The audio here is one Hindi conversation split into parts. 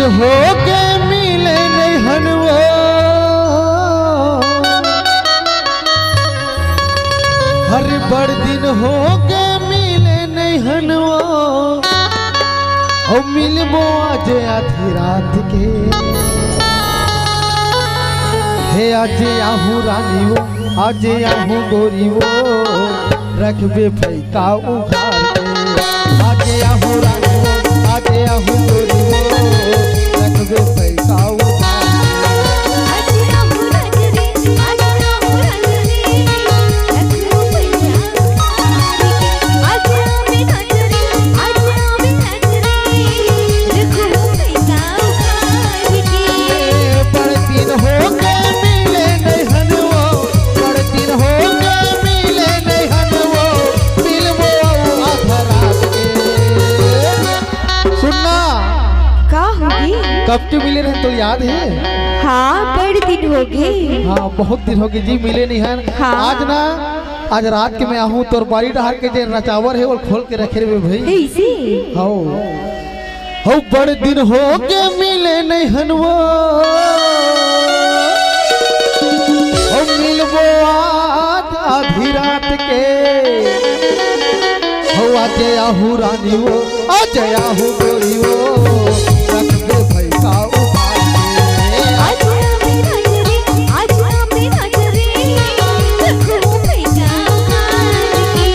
हो के मिले नहीं हनवो, हर बड़ दिन हो के मिले नहीं हनवो, और मिलबो आज आधी रात के। हे आज आहू रानी वो, आज आहू गोरी वो, रखबे फैका उखाड़ के। आज आहू रानी वो, आज आहू गोरी वो, रखबे फैका उखाड़ कब के मिले रहे तो याद है? हाँ बड़े दिन हो गए। हाँ बहुत दिन हो गए जी मिले नहीं है। हाँ। आज ना आज रात के मैं आहूँ तोर बारी डहार के जे नचावर है वो खोल के रखे रे भाई। ऐसे हो बड़े दिन हो के मिले नहीं हनवो, हो मिलबो आज आधी रात के। हो आज आहू रानी वो, आज आहू गोरी वो, रखबे फैका उखाड़ के। आज मेरा जरे रखो फैका उखाड़ के।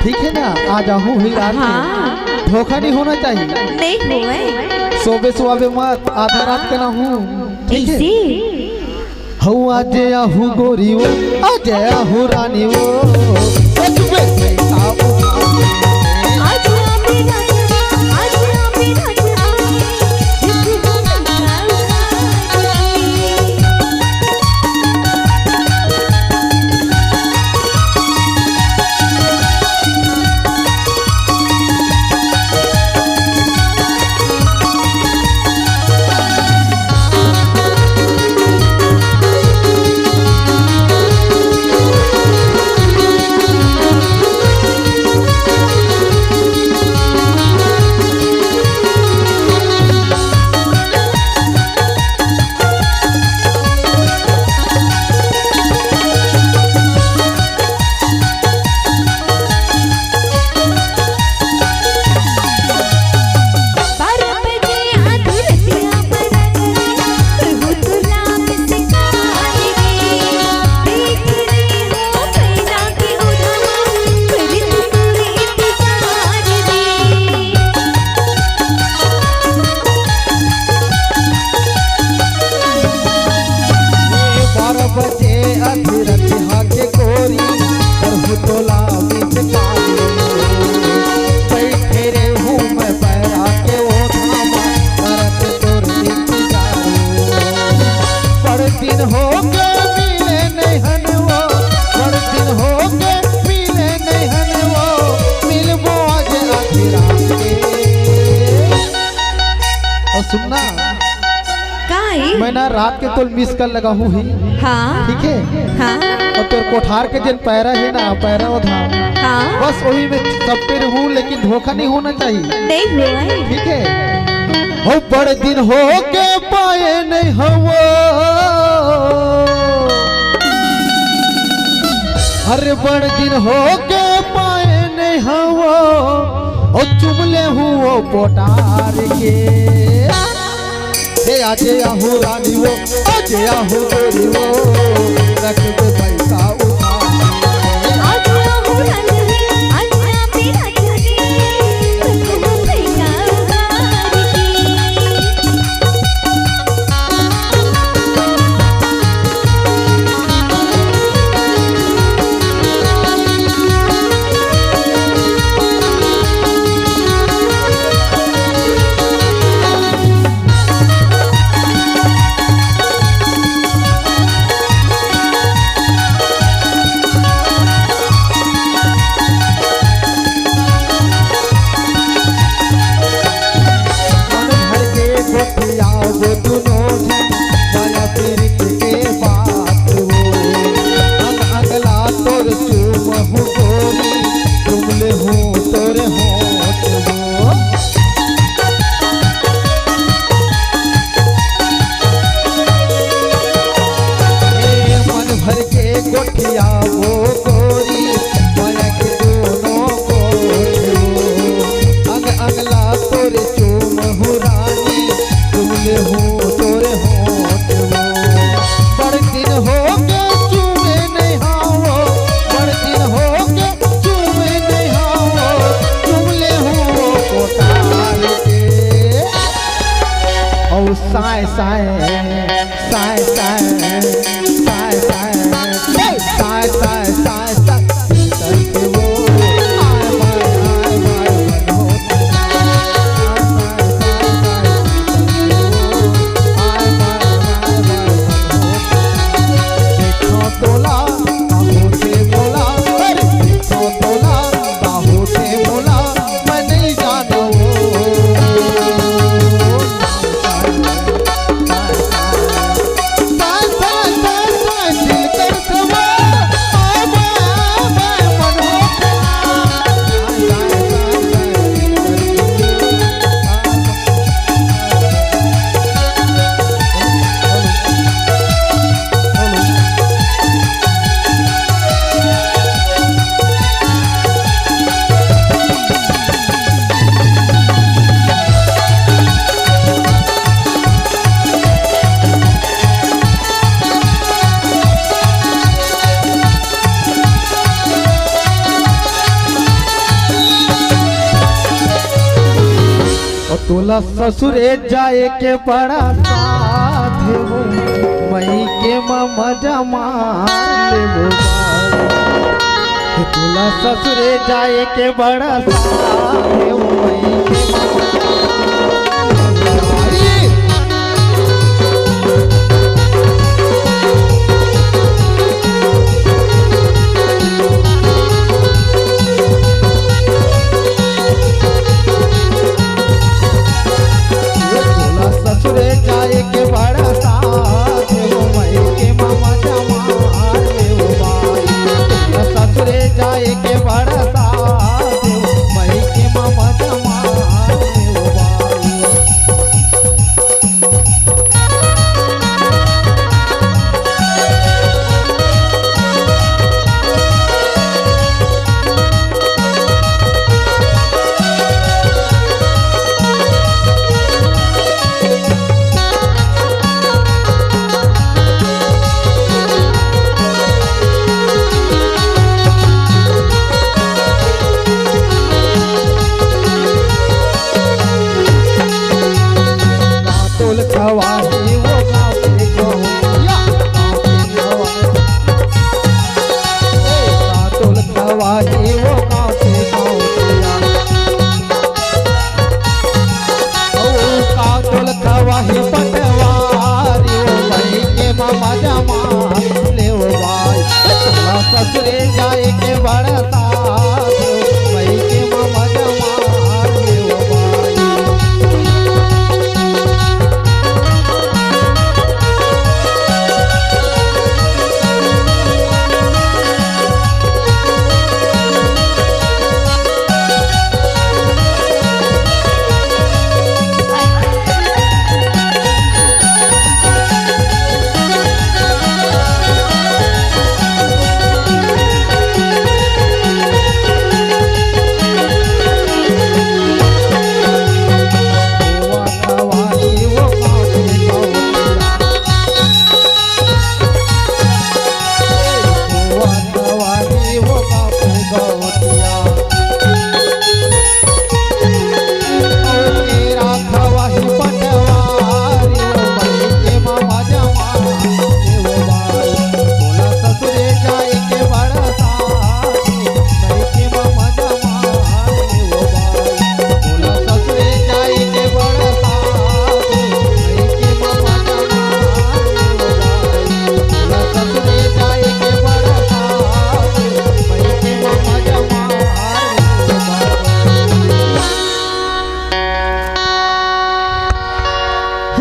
ठीक है ना, आ जाऊँ हुई रात में। हाँ। धोखा नहीं होना चाहिए। नहीं हुए। सोबे सुबह मत, आधा रात के ना हूँ। ठीक है। हूँ आज आहू गोरी वो, आज आहू रानी वो, रखबे फैका उखाड़ के। सुनना काहे? मैं ना रात के तो मिस कर लगा हूँ ही। हाँ ठीक है। हाँ और तेरे कोठार के जिन पैरा है ना, पैरा उधार, हाँ बस वही में सब पे रहूं, लेकिन धोखा नहीं होना चाहिए। नहीं हुआ है। ठीक है। हो बड़े दिन हो के पाए नहीं हवो, अरे बड़े दिन हो के पाए नहीं हवो, ओ चुमले हुओ पोटार के। हे आजे आहू रानी वो, आजे आहू गोरी वो, रख दे पैसा उधार। आज आहू रानी रे, आज पे राजा रे, रखो पैसा उधार के। साए साए साए साए साए साए साए साए साए साए करके वो आए बाय मन होता आए बाय देखो तोला बाहों से बोला, अरे देखो तोला बाहों से बोला, मैं नहीं जाना तोला ससुरे जाए के बड़ा साथ हो, मई के मजा मार ले तोला ससुरे जाए के बड़ा साथ हो, मई के ससुरे जाए के बड़ा साथ हो, मई के मामा जमार में हो भाई। ससुरे जाए के बड़ा साथ हो, मई के मामा जमार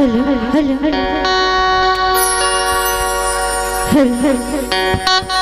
हेलो हेलो हेलो हेलो